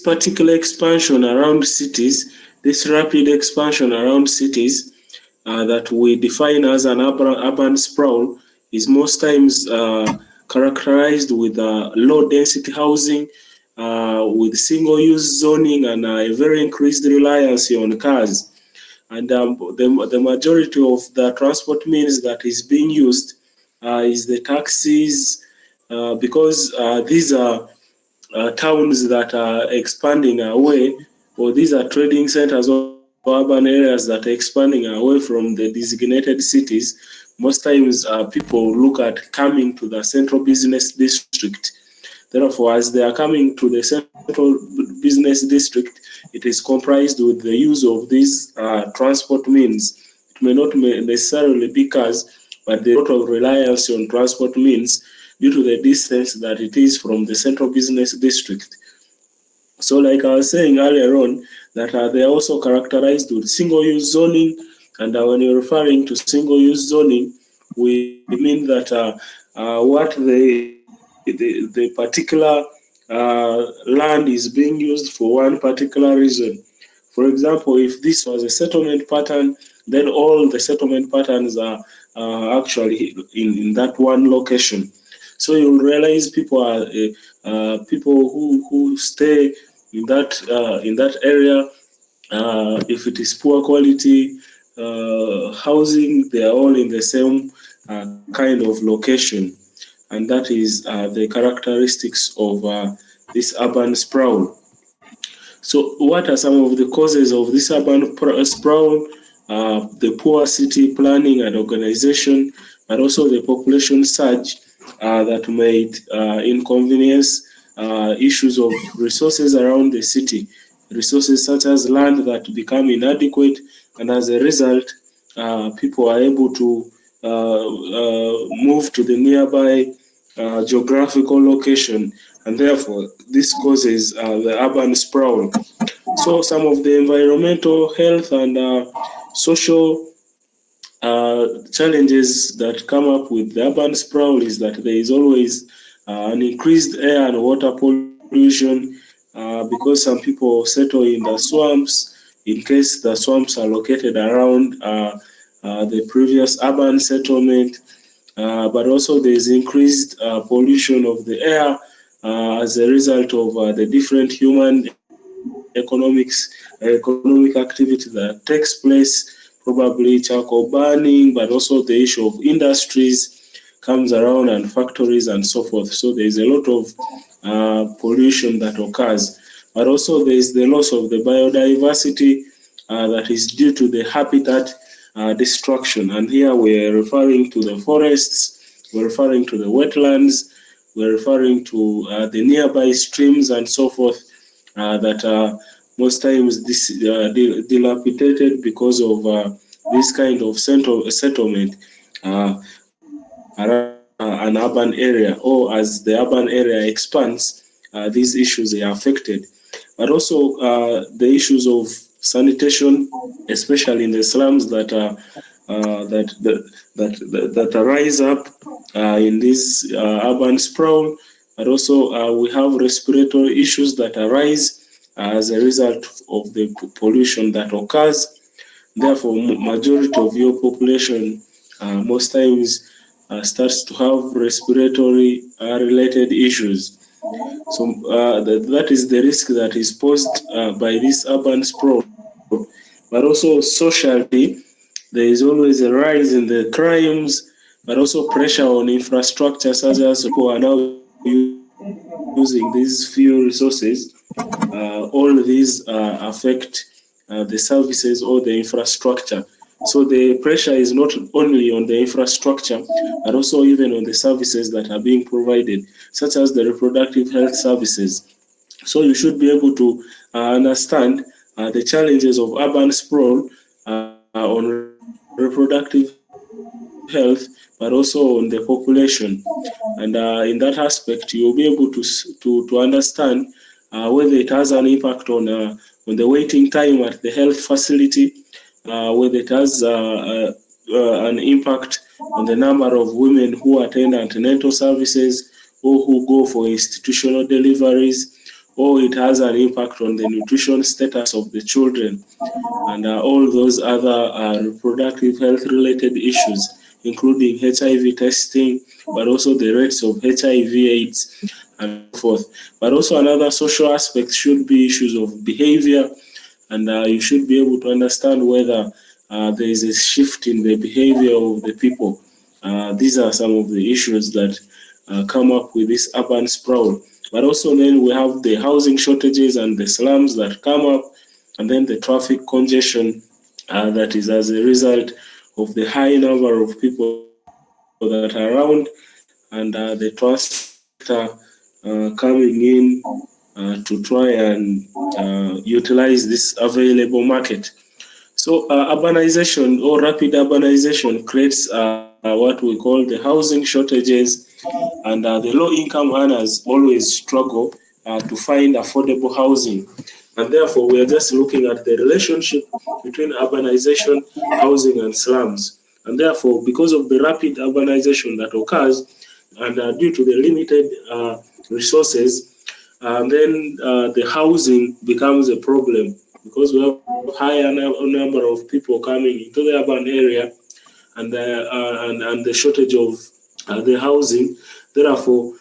particular expansion around cities, this rapid expansion around cities that we define as an urban sprawl is most times characterized with low density housing, with single use zoning, and a very increased reliance on cars. And the majority of the transport means that is being used is the taxis, because these are towns that are expanding away, or these are trading centers or urban areas that are expanding away from the designated cities. Most times people look at coming to the central business district. Therefore, as they are coming to the central business district, it is comprised with the use of these transport means. It may not necessarily be cars, but there is a lot of reliance on transport means due to the distance that it is from the central business district. So like I was saying earlier on, that they are also characterized with single-use zoning, and when you're referring to single-use zoning, we mean that what the particular land is being used for one particular reason. For example, if this was a settlement pattern, then all the settlement patterns are actually in that one location. So you'll realize people are people who stay in that area. If it is poor quality housing, they are all in the same kind of location, and that is the characteristics of this urban sprawl. So what are some of the causes of this urban sprawl? The poor city planning and organization, but also the population surge that might inconvenience issues of resources around the city, resources such as land that become inadequate, and as a result, people are able to move to the nearby geographical location, and therefore this causes the urban sprawl. So some of the environmental, health, and social challenges that come up with the urban sprawl is that there is always an increased air and water pollution, because some people settle in the swamps in case the swamps are located around the previous urban settlement. But also there is increased pollution of the air as a result of the different human economic activity that takes place, probably charcoal burning, but also the issue of industries comes around, and factories and so forth. So there is a lot of pollution that occurs. But also there is the loss of the biodiversity that is due to the habitat destruction. And here we're referring to the forests, we're referring to the wetlands, we're referring to the nearby streams and so forth that are most times dilapidated because of this kind of settlement around an urban area, or as the urban area expands, these issues are affected. But also the issues of sanitation, especially in the slums that rise up in this urban sprawl. But also we have respiratory issues that arise as a result of the pollution that occurs. Therefore, majority of your population most times starts to have respiratory related issues. So that is the risk that is posed by this urban sprawl. But also socially, there is always a rise in the crimes, but also pressure on infrastructure, such as people are now using these few resources. All these affect the services or the infrastructure. So the pressure is not only on the infrastructure, but also even on the services that are being provided, such as the reproductive health services. So you should be able to understand the challenges of urban sprawl on reproductive health, but also on the population. And in that aspect, you'll be able to understand whether it has an impact on the waiting time at the health facility, whether it has an impact on the number of women who attend antenatal services or who go for institutional deliveries, or it has an impact on the nutrition status of the children, and all those other reproductive health related issues, including HIV testing, but also the rates of HIV/AIDS and so forth. But also another social aspect should be issues of behavior, and you should be able to understand whether there is a shift in the behavior of the people. These are some of the issues that come up with this urban sprawl. But also then we have the housing shortages and the slums that come up, and then the traffic congestion that is as a result of the high number of people that are around, and the transport sector coming in to try and utilize this available market. So urbanization or rapid urbanization creates what we call the housing shortages, and the low-income earners always struggle to find affordable housing. And therefore, we are just looking at the relationship between urbanization, housing, and slums. And therefore, because of the rapid urbanization that occurs, and due to the limited resources, then the housing becomes a problem, because we have higher number of people coming into the urban area, and the shortage of the housing. Therefore,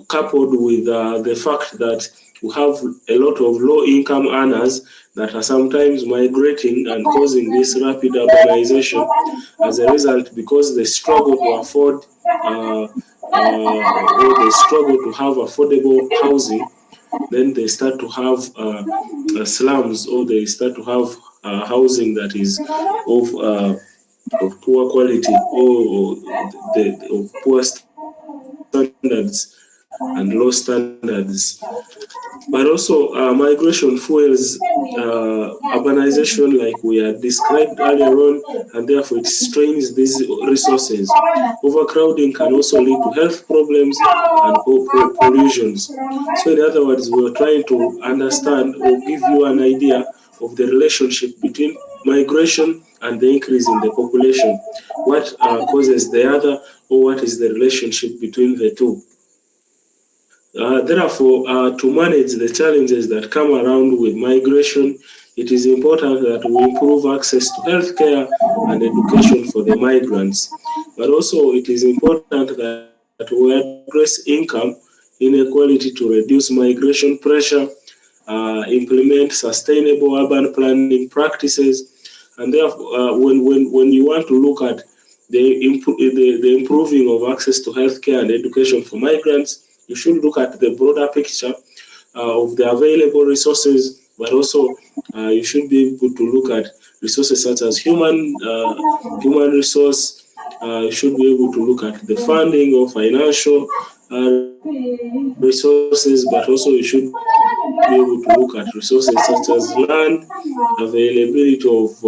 coupled with the fact that we have a lot of low-income earners that are sometimes migrating and causing this rapid urbanization. As a result, because they struggle to afford or they struggle to have affordable housing, then they start to have slums, or they start to have housing that is of poor quality, or of poor standards and low standards. But also, migration fuels urbanization, like we had described earlier on, and therefore it strains these resources. Overcrowding can also lead to health problems and pollutions. So, in other words, we are trying to understand or give you an idea of the relationship between migration and the increase in the population. What causes the other, or what is the relationship between the two? Therefore, to manage the challenges that come around with migration, it is important that we improve access to healthcare and education for the migrants. But also, it is important that we address income inequality to reduce migration pressure, implement sustainable urban planning practices, and therefore, when you want to look at the improving of access to healthcare and education for migrants, you should look at the broader picture of the available resources, but also you should be able to look at resources such as human resource. You should be able to look at the funding or financial resources, but also you should be able to look at resources such as land, availability of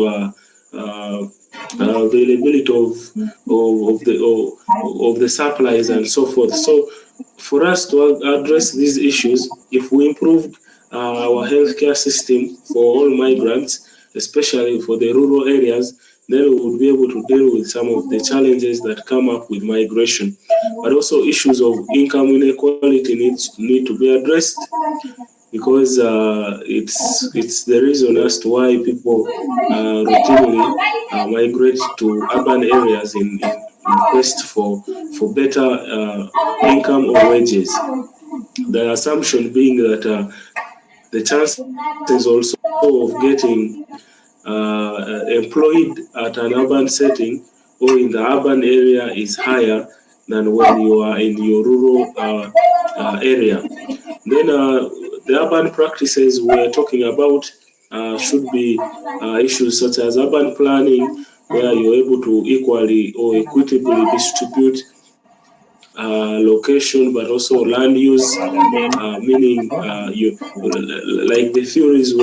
the supplies and so forth. So, for us to address these issues, if we improved our healthcare system for all migrants, especially for the rural areas, then we would be able to deal with some of the challenges that come up with migration. But also, issues of income inequality need to be addressed, because it's the reason as to why people routinely migrate to urban areas in quest for better income or wages. The assumption being that the chances also of getting employed at an urban setting or in the urban area is higher than when you are in your rural area. Then the urban practices we are talking about should be issues such as urban planning, where you're able to equally or equitably distribute location, but also land use, meaning you like the theories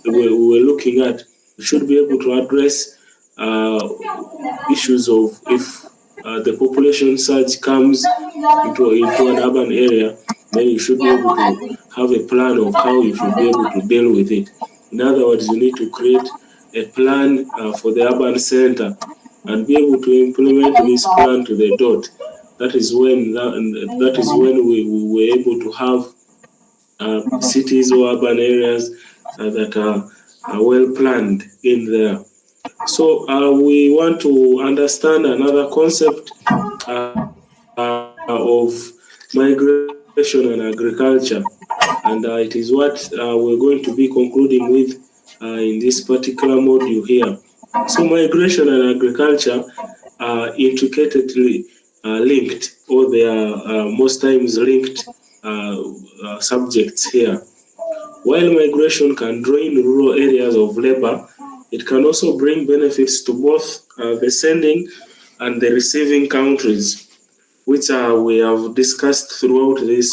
we were looking at. You should be able to address issues of if the population surge comes into an urban area, then you should be able to have a plan of how you should be able to deal with it. In other words, you need to create a plan for the urban center and be able to implement this plan to the dot. That is when we were able to have cities or urban areas that are well planned in there. So we want to understand another concept of migration and agriculture, and it is what we're going to be concluding with in this particular module here. So migration and agriculture are intricately linked, or they are most times linked subjects here. While migration can drain rural areas of labor, it can also bring benefits to both the sending and the receiving countries, which we have discussed throughout this.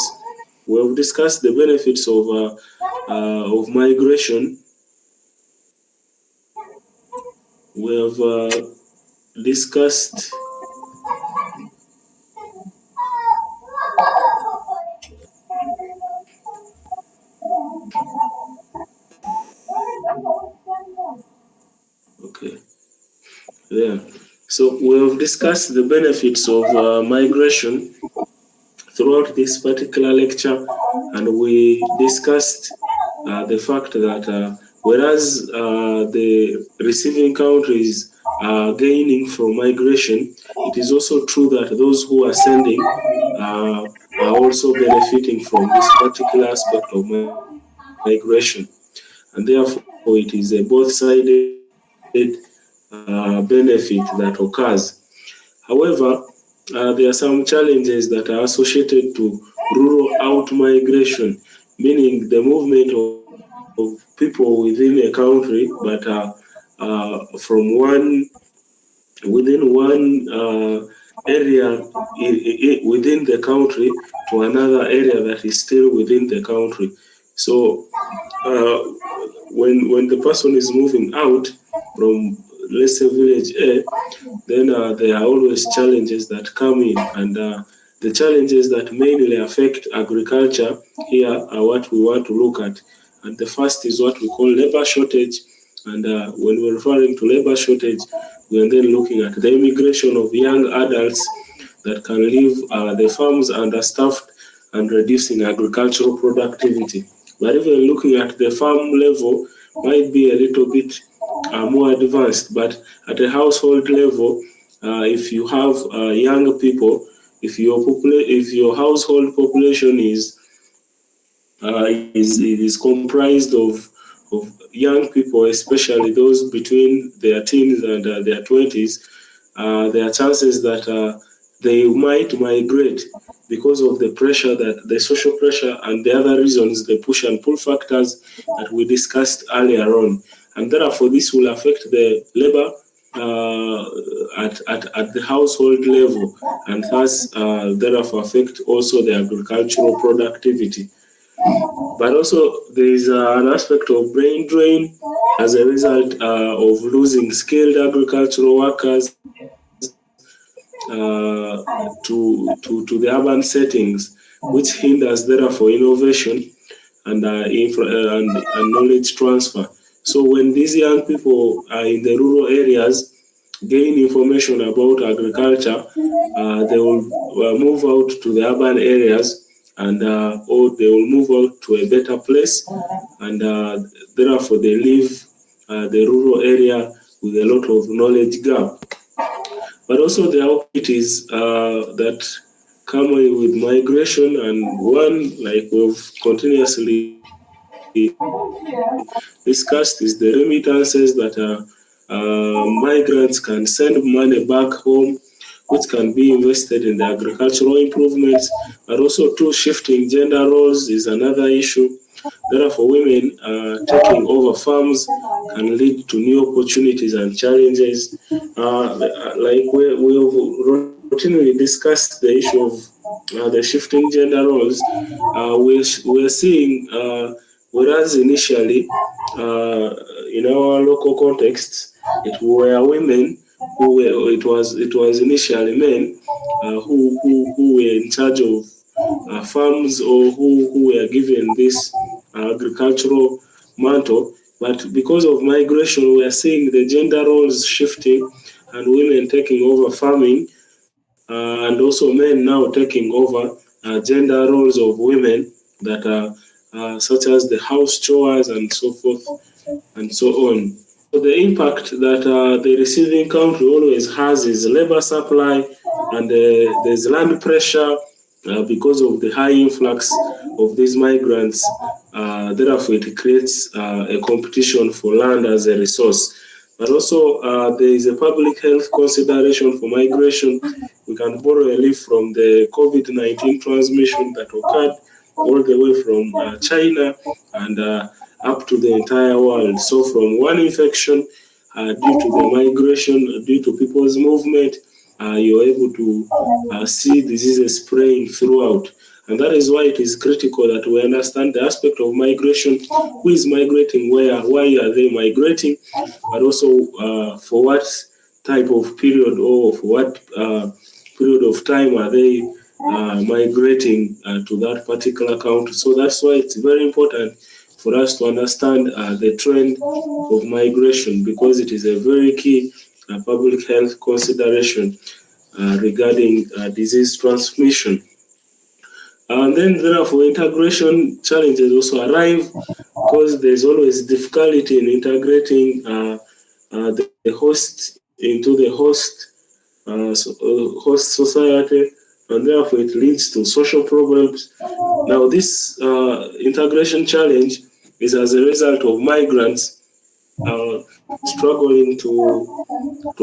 We have discussed the benefits of migration. We have discussed okay there. So we have discussed the benefits of migration throughout this particular lecture, and we discussed the fact that whereas the receiving countries are gaining from migration, it is also true that those who are sending are also benefiting from this particular aspect of migration, and therefore it is a both-sided benefit that occurs. However, there are some challenges that are associated to rural out migration, meaning the movement of people within a country, but from within one area within the country to another area that is still within the country. So uh, when the person is moving out from, let's say, village A, then there are always challenges that come in, and the challenges that mainly affect agriculture here are what we want to look at. And the first is what we call labor shortage. And when we're referring to labor shortage, we are then looking at the immigration of young adults that can leave the farms understaffed and reducing agricultural productivity. But even looking at the farm level might be a little bit more advanced, but at a household level, if you have young people, if your household population is comprised of young people, especially those between their teens and their 20s, there are chances that they might migrate because of the pressure, that the social pressure and the other reasons, the push and pull factors that we discussed earlier on. And therefore, this will affect the labor at the household level, and thus therefore affect also the agricultural productivity. But also, there is an aspect of brain drain as a result of losing skilled agricultural workers to the urban settings, which hinders therefore innovation and and knowledge transfer. So when these young people are in the rural areas, gain information about agriculture, they will move out to the urban areas, and or they will move out to a better place, and therefore they leave the rural area with a lot of knowledge gap. But also there are opportunities that come with migration, and one, like we've continuously discussed, is the remittances that migrants can send money back home, which can be invested in the agricultural improvements. But also, too, shifting gender roles is another issue. Therefore, women taking over farms can lead to new opportunities and challenges. Like we have routinely discussed the issue of the shifting gender roles, we're seeing, whereas initially in our local contexts, it were women who were, it was initially men who were in charge of farms, or who were given this agricultural mantle. But because of migration, we are seeing the gender roles shifting, and women taking over farming, and also men now taking over gender roles of women that such as the house chores and so forth and so on. So the impact that the receiving country always has is labor supply, and there's land pressure because of the high influx of these migrants. Therefore, it creates a competition for land as a resource. But also, there is a public health consideration for migration. We can borrow a leaf from the COVID-19 transmission that occurred all the way from China and up to the entire world. So, from one infection due to the migration, due to people's movement, you're able to see diseases spraying throughout. And that is why it is critical that we understand the aspect of migration, who is migrating where, why are they migrating, but also for what type of period or for what period of time are they migrating to that particular country. So that's why it's very important for us to understand the trend of migration, because it is a very key public health consideration regarding disease transmission. And then therefore integration challenges also arrive because there's always difficulty in integrating the host into the host society, and therefore it leads to social problems. Now this integration challenge is as a result of migrants struggling to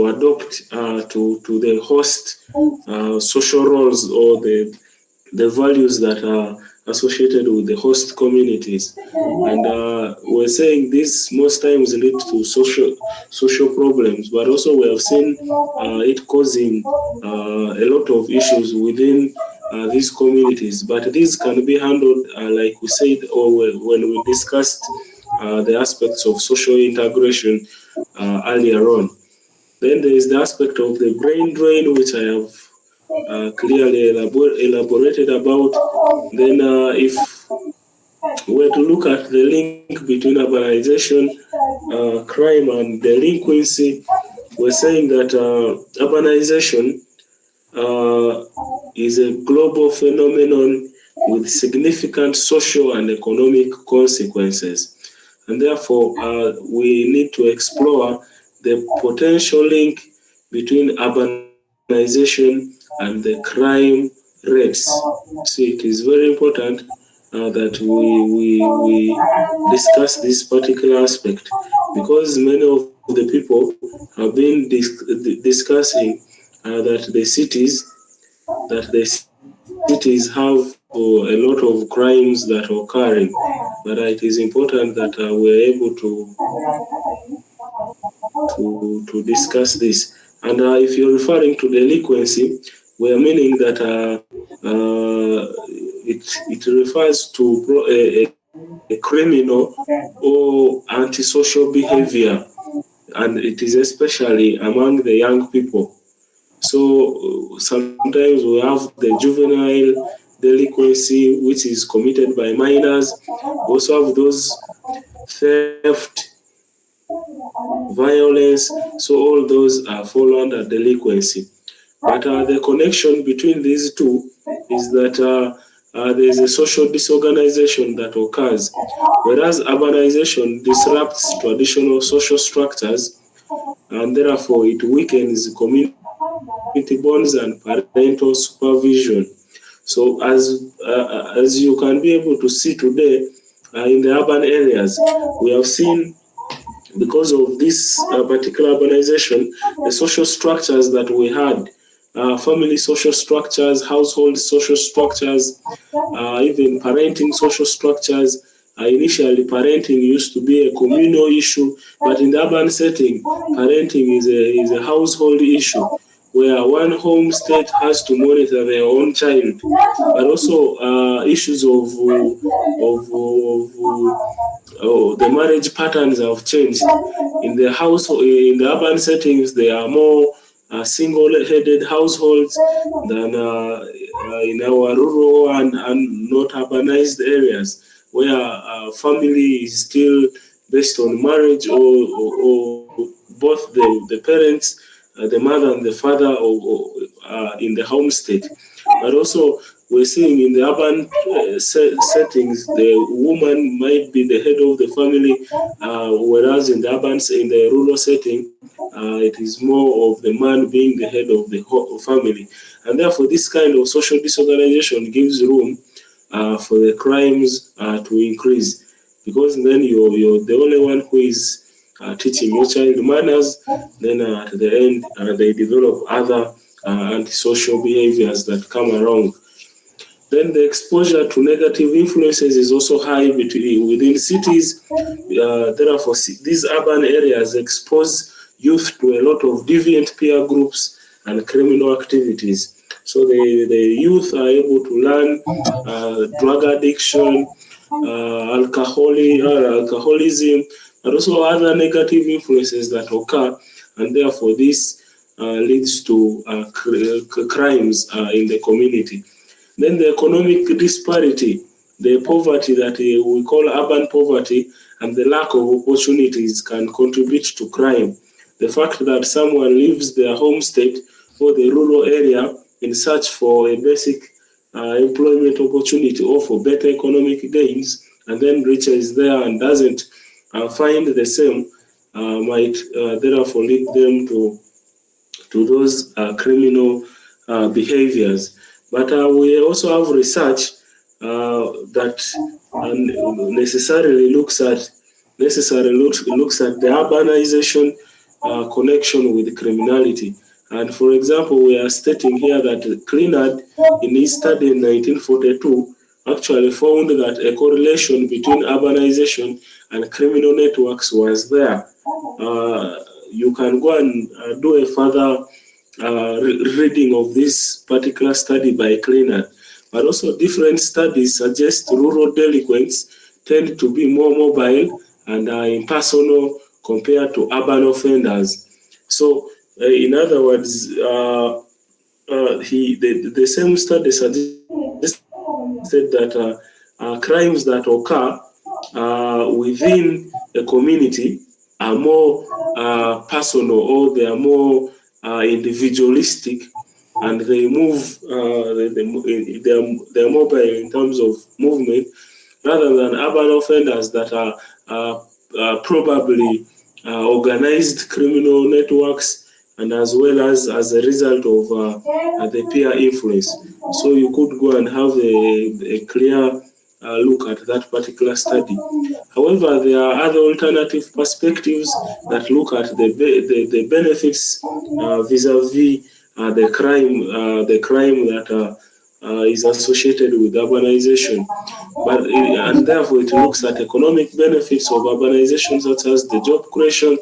adopt to the host social roles or the values that are associated with the host communities. And we're saying this most times lead to social problems, but also we have seen it causing a lot of issues within these communities. But these can be handled, like we said, or when we discussed the aspects of social integration earlier on. Then there is the aspect of the brain drain, which I have clearly elaborated about. Then, if we're to look at the link between urbanization, crime, and delinquency, we're saying that urbanization is a global phenomenon with significant social and economic consequences. And therefore, we need to explore the potential link between urbanization and the crime rates. See, it is very important that we discuss this particular aspect, because many of the people have been discussing that the cities have a lot of crimes that are occurring, but it is important that we're able to discuss this. And if you're referring to delinquency, we are meaning that it refers to a criminal or antisocial behavior, and it is especially among the young people. So sometimes we have the juvenile delinquency, which is committed by minors. We also have those theft, violence. So all those fall under delinquency. But the connection between these two is that there is a social disorganization that occurs, whereas urbanization disrupts traditional social structures, and therefore it weakens community bonds and parental supervision. So as you can be able to see today in the urban areas, we have seen, because of this particular urbanization, the social structures that we had, family social structures, household social structures, even parenting social structures. Initially, parenting used to be a communal issue, but in the urban setting, parenting is a household issue where one home state has to monitor their own child, but also issues the marriage patterns have changed. In the household, in the urban settings, there are more single-headed households than in our rural and not urbanized areas, where family is still based on marriage, or both the parents, the mother and the father, in the home state. But also we're seeing in the urban settings, the woman might be the head of the family, whereas in the rural setting, it is more of the man being the head of the family. And therefore, this kind of social disorganization gives room for the crimes to increase, because then you're the only one who is teaching your child manners. Then at the end, they develop other antisocial behaviors that come along. Then the exposure to negative influences is also high within cities. Therefore, these urban areas expose youth to a lot of deviant peer groups and criminal activities. So the youth are able to learn drug addiction, alcoholism, and also other negative influences that occur, and therefore this leads to crimes in the community. Then the economic disparity, the poverty that we call urban poverty, and the lack of opportunities can contribute to crime. The fact that someone leaves their home state or the rural area in search for a basic employment opportunity or for better economic gains, and then reaches there and doesn't find the same, might therefore lead them to those criminal behaviors. But we also have research that necessarily looks at the urbanization connection with criminality. And for example, we are stating here that Clinard, in his study in 1942, actually found that a correlation between urbanization and criminal networks was there. You can go and do a further reading of this particular study by Clinard. But also different studies suggest rural delinquents tend to be more mobile and impersonal compared to urban offenders. So, in other words, the same study suggested that crimes that occur within a community are more personal, or they are more individualistic, and they move, they're mobile in terms of movement, rather than urban offenders that are probably organized criminal networks, and as well as a result of the peer influence. So you could go and have a clear look at that particular study. However, there are other alternative perspectives that look at the benefits vis-a-vis the crime that is associated with urbanization. And therefore, it looks at economic benefits of urbanization, such as the job creation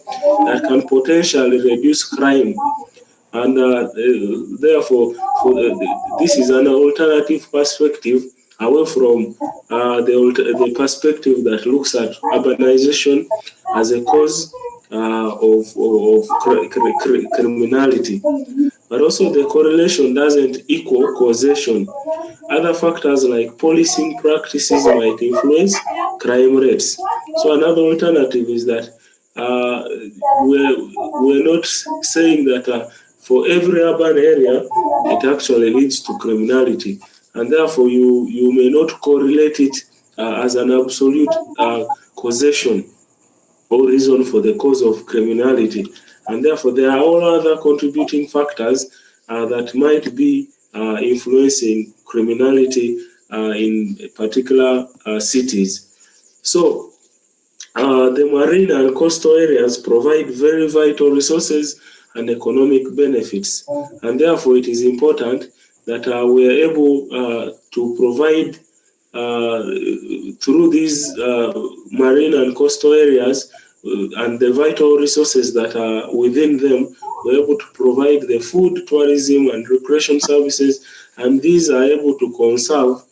that can potentially reduce crime. And therefore, this is an alternative perspective away from the perspective that looks at urbanization as a cause of criminality. But also, the correlation doesn't equal causation. Other factors like policing practices might influence crime rates. So another alternative is that we're not saying that for every urban area it actually leads to criminality, and therefore you may not correlate it as an absolute causation or reason for the cause of criminality. And therefore there are all other contributing factors that might be influencing criminality in particular cities. So the marine and coastal areas provide very vital resources and economic benefits, and therefore it is important that we are able to provide through these marine and coastal areas and the vital resources that are within them. We're able to provide the food, tourism, and recreation services, and these are able to conserve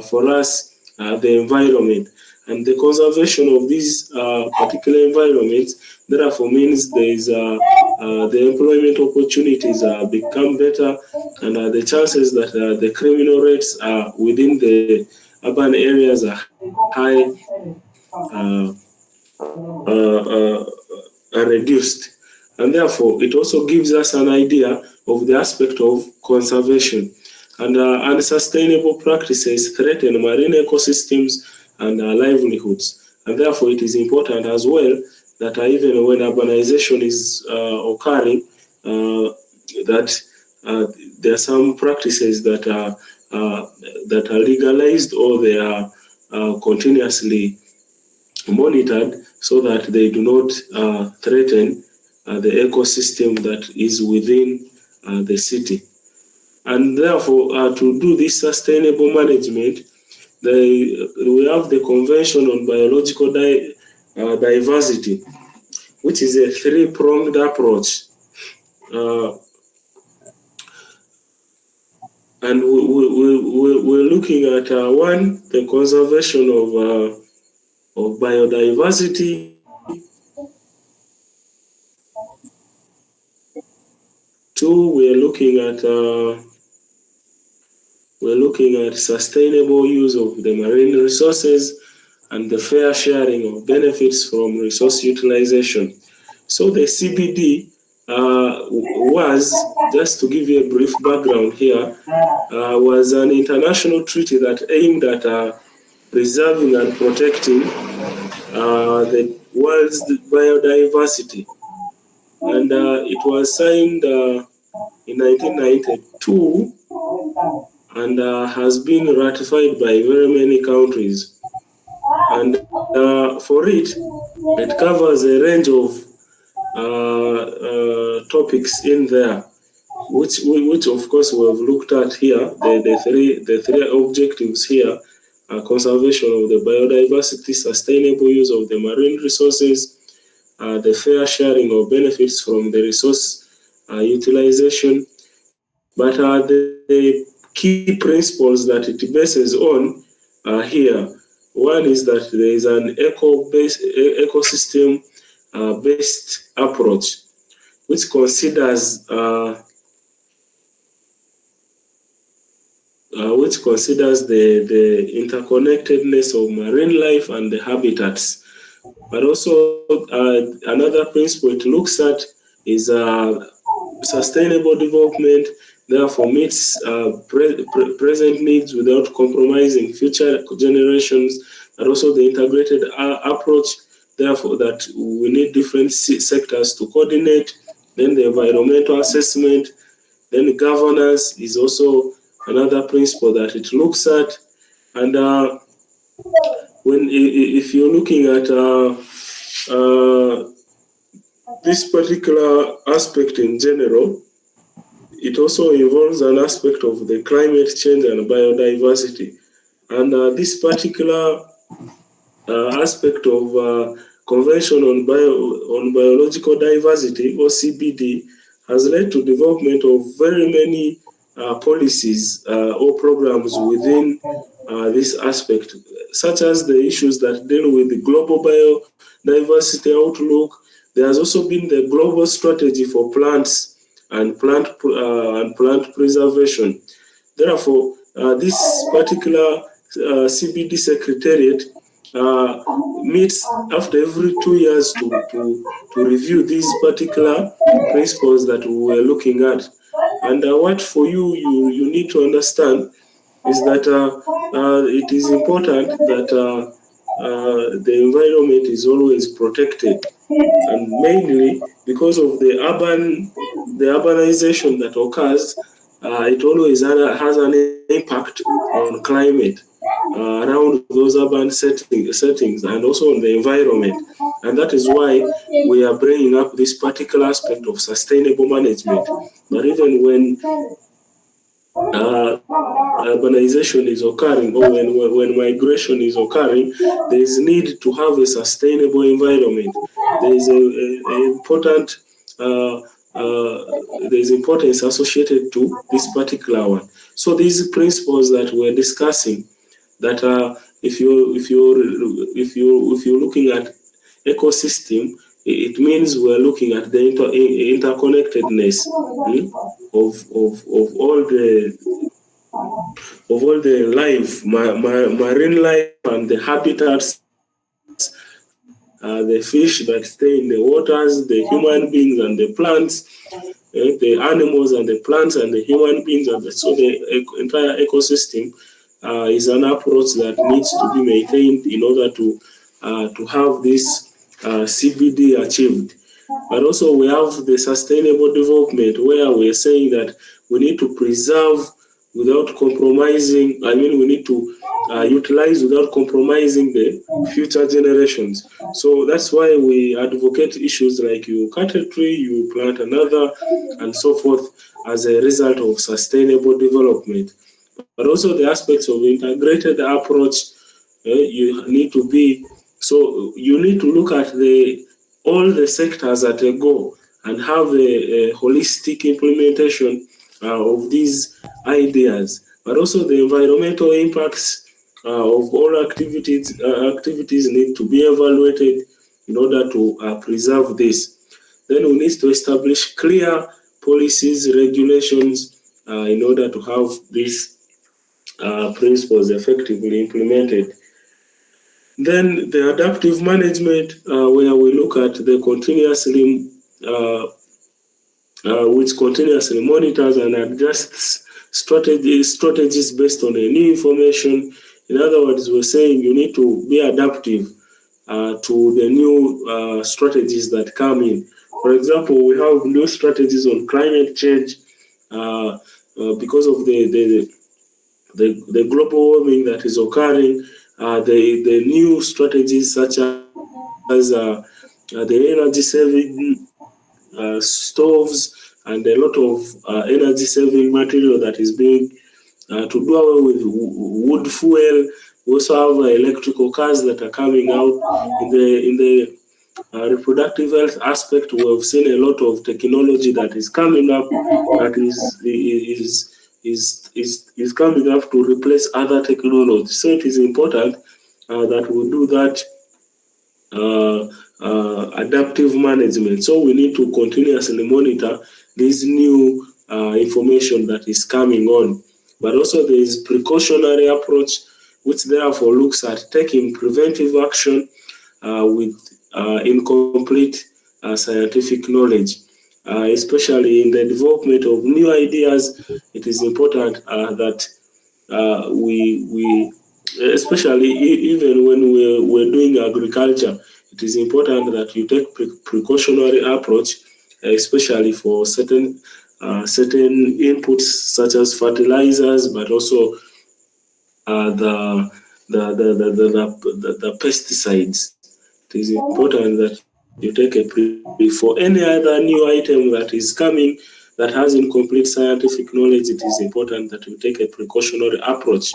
for us the environment. And the conservation of these particular environments therefore means there is the employment opportunities become better, and the chances that the criminal rates within the urban areas are high, are reduced. And therefore, it also gives us an idea of the aspect of conservation. and unsustainable practices threaten marine ecosystems and livelihoods. And therefore, it is important as well that even when urbanization is occurring, that there are some practices that are legalized, or they are continuously monitored, so that they do not threaten the ecosystem that is within the city. And therefore, to do this sustainable management, we have the Convention on Biological Diversity, which is a three-pronged approach. And we're looking at one, the conservation of biodiversity. Two, we're looking at sustainable use of the marine resources and the fair sharing of benefits from resource utilization. So the CBD was, just to give you a brief background here, was an international treaty that aimed at preserving and protecting the world's biodiversity. And it was signed in 1992 and has been ratified by very many countries. And for it covers a range of topics in there, which of course we have looked at here. The three objectives here are conservation of the biodiversity, sustainable use of the marine resources, the fair sharing of benefits from the resource utilization. But the key principles that it bases on here. One is that there is an ecosystem based approach, which considers the interconnectedness of marine life and the habitats. But also another principle it looks at is sustainable development, therefore meets present needs without compromising future generations, and also the integrated approach, therefore that we need different sectors to coordinate. Then the environmental assessment, then governance is also another principle that it looks at. And if you're looking at this particular aspect in general, it also involves an aspect of the climate change and biodiversity. And this particular aspect of Convention on Biological Diversity, or CBD, has led to development of very many policies or programs within this aspect, such as the issues that deal with the global biodiversity outlook. There has also been the global strategy for plants and plant preservation. Therefore, this particular CBD Secretariat meets after every 2 years to review these particular principles that we were looking at. And what for you need to understand is that it is important that the environment is always protected, and mainly because of the urbanization that occurs, it always has an impact on climate around those urban settings and also on the environment. And that is why we are bringing up this particular aspect of sustainable management. But even when urbanization is occurring, or when migration is occurring, there is need to have a sustainable environment. There is there is importance associated to this particular one. So these principles that we're discussing, that if you're looking at ecosystem, it means we're looking at the interconnectedness of all the life, marine life and the habitats, and the fish that stay in the waters, the human beings and the plants, the animals and the plants and the human beings, and so the entire ecosystem is an approach that needs to be maintained in order to have this CBD achieved. But also we have the sustainable development where we are saying that we need to preserve without compromising. I mean, we need to utilize without compromising the future generations. So that's why we advocate issues like you cut a tree, you plant another, and so forth as a result of sustainable development. But also the aspects of integrated approach, you need to be, so you need to look at all the sectors at a go and have a holistic implementation of these ideas. But also the environmental impacts of all activities need to be evaluated in order to preserve this. Then we need to establish clear policies, regulations in order to have these principles effectively implemented. Then the adaptive management, where we look at the continuously, which continuously monitors and adjusts strategies based on a new information. In other words, we're saying you need to be adaptive to the new strategies that come in. For example, we have new strategies on climate change because of the global warming that is occurring. The new strategies such as the energy saving stoves and a lot of energy saving material that is being to do away with wood fuel. We also have electrical cars that are coming out. In the reproductive health aspect, we have seen a lot of technology that is coming up that is coming up to replace other technology. So it is important that we do that adaptive management. So we need to continuously monitor this new information that is coming on. But also there is precautionary approach, which therefore looks at taking preventive action with incomplete scientific knowledge. Especially in the development of new ideas, it is important that we especially even when we're doing agriculture, it is important that you take precautionary approach, especially for certain inputs such as fertilizers, but also the pesticides. It is important that you take for any other new item that is coming that has incomplete scientific knowledge. It is important that you take a precautionary approach.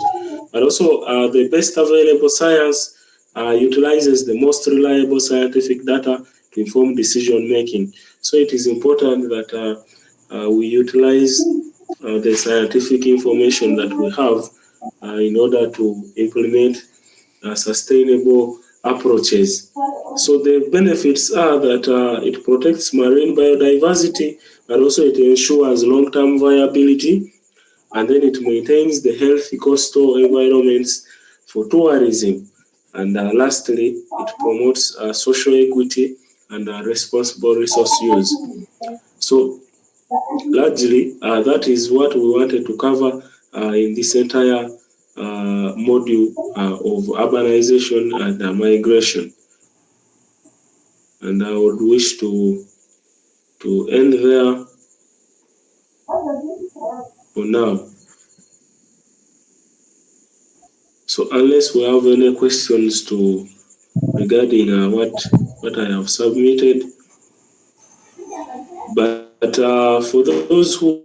But also the best available science utilizes the most reliable scientific data to inform decision making. So it is important that we utilize the scientific information that we have in order to implement sustainable approaches. So the benefits are that it protects marine biodiversity, and also it ensures long-term viability, and then it maintains the healthy coastal environments for tourism. And lastly, it promotes social equity and responsible resource use. So largely, that is what we wanted to cover in this entire module of urbanization and migration. And I would wish to end there for now. So unless we have any questions regarding what I have submitted, but for those who